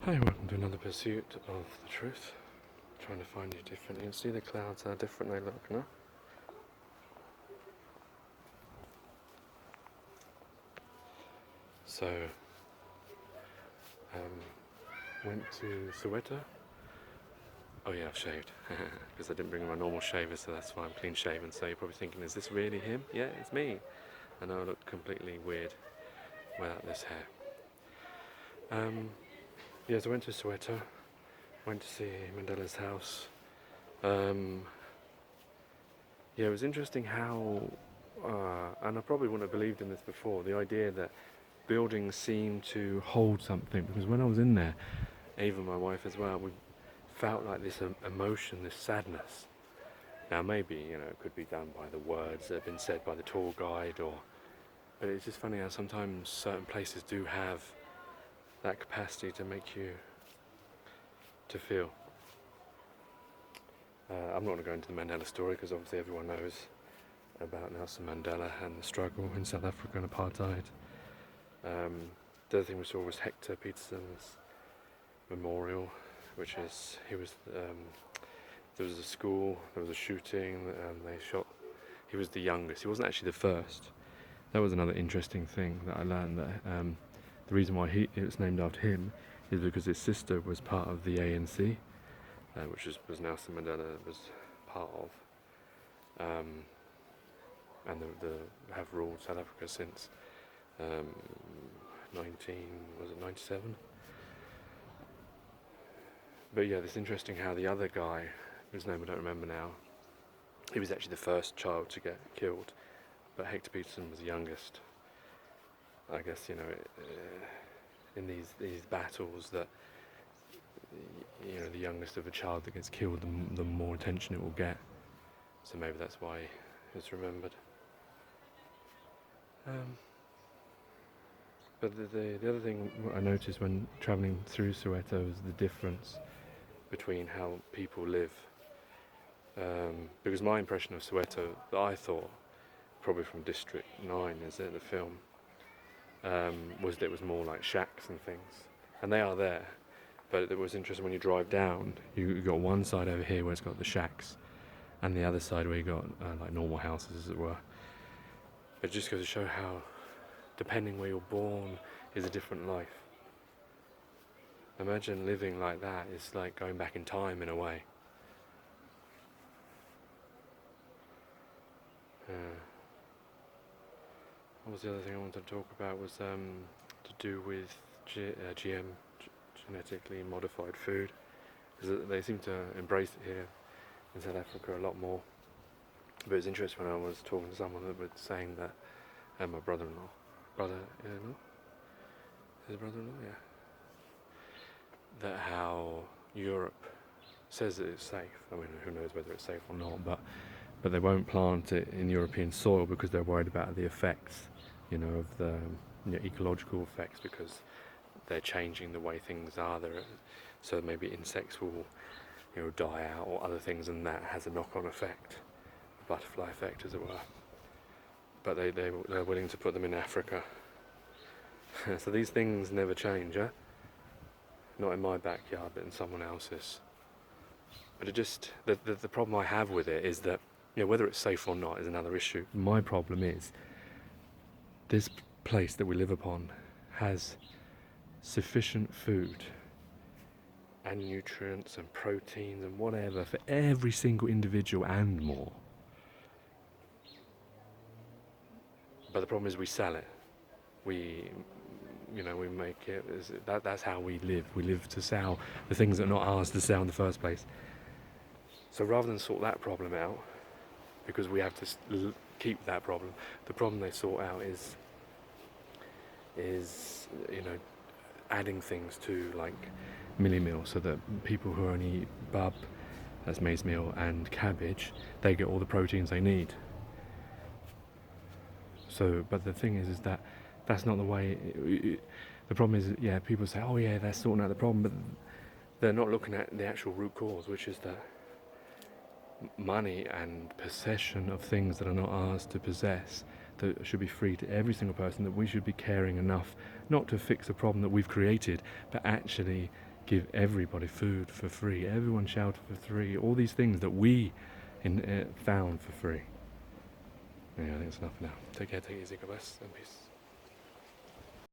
Hi, welcome to another pursuit of the truth. Trying to find you different. You can see the clouds, how different they look, no? So, went to Soweto. Oh yeah, I've shaved. Because I didn't bring my normal shaver, so that's why I'm clean shaven. So you're probably thinking, is this really him? Yeah, it's me. I know I look completely weird without this hair. Yeah, so I went to Soweto. Went to see Mandela's house. Yeah, it was interesting how, and I probably wouldn't have believed in this before, the idea that buildings seem to hold something. Because when I was in there, Ava, my wife as well, we felt like this emotion, this sadness. Now maybe, it could be done by the words that have been said by the tour guide, but it's just funny how sometimes certain places do have that capacity to make you to feel. I'm not going to go into the Mandela story because obviously everyone knows about Nelson Mandela and the struggle in South Africa and apartheid. The other thing we saw was Hector Peterson's memorial, which is, there was a school, there was a shooting, and they shot, he was the youngest, he wasn't actually the first. That was another interesting thing that I learned, that the reason why it was named after him is because his sister was part of the ANC, which was Nelson Mandela was part of, and have ruled South Africa since 97? But yeah, it's interesting how the other guy, whose name I don't remember now, he was actually the first child to get killed, but Hector Peterson was the youngest. I guess, in these battles that, the youngest of a child that gets killed, the more attention it will get. So maybe that's why it's remembered. But the other thing I noticed when travelling through Soweto is the difference between how people live. Because my impression of Soweto, that I thought, probably from District 9, is it, the film, was that it was more like shacks and things. And they are there. But it was interesting when you drive down, you got one side over here where it's got the shacks, and the other side where you got like normal houses, as it were. It just goes to show how, depending where you're born, is a different life. Imagine living like that. It's like going back in time in a way. What was the other thing I wanted to talk about was to do with GM, genetically modified food, because they seem to embrace it here in South Africa a lot more. But it's interesting when I was talking to someone that was saying that, my brother-in-law, his brother-in-law, yeah, that how Europe says that it's safe. I mean, who knows whether it's safe or not, but they won't plant it in European soil because they're worried about the effects, of the ecological effects, because they're changing the way things are there. So maybe insects will, die out, or other things, and that has a knock-on effect, a butterfly effect, as it were. But they're willing to put them in Africa. So these things never change, eh? Not in my backyard, but in someone else's. But it just, the problem I have with it is that, whether it's safe or not is another issue. My problem is, this place that we live upon has sufficient food and nutrients and proteins and whatever for every single individual and more. But the problem is we sell it. We make it. That's how we live. We live to sell the things that are not ours to sell in the first place. So rather than sort that problem out, because we have to keep that problem, the problem they sort out is adding things to, like, milli meal, so that people who only eat bub, that's maize meal, and cabbage, they get all the proteins they need. So, but the thing is that that's not the way. The problem is, people say, oh yeah, they're sorting out the problem, but they're not looking at the actual root cause, which is that money and possession of things that are not ours to possess, that should be free to every single person, that we should be caring enough not to fix a problem that we've created, but actually give everybody food for free, everyone shelter for free, all these things that we found for free. Yeah, I think it's enough now. Take care, take it easy, God bless, and peace.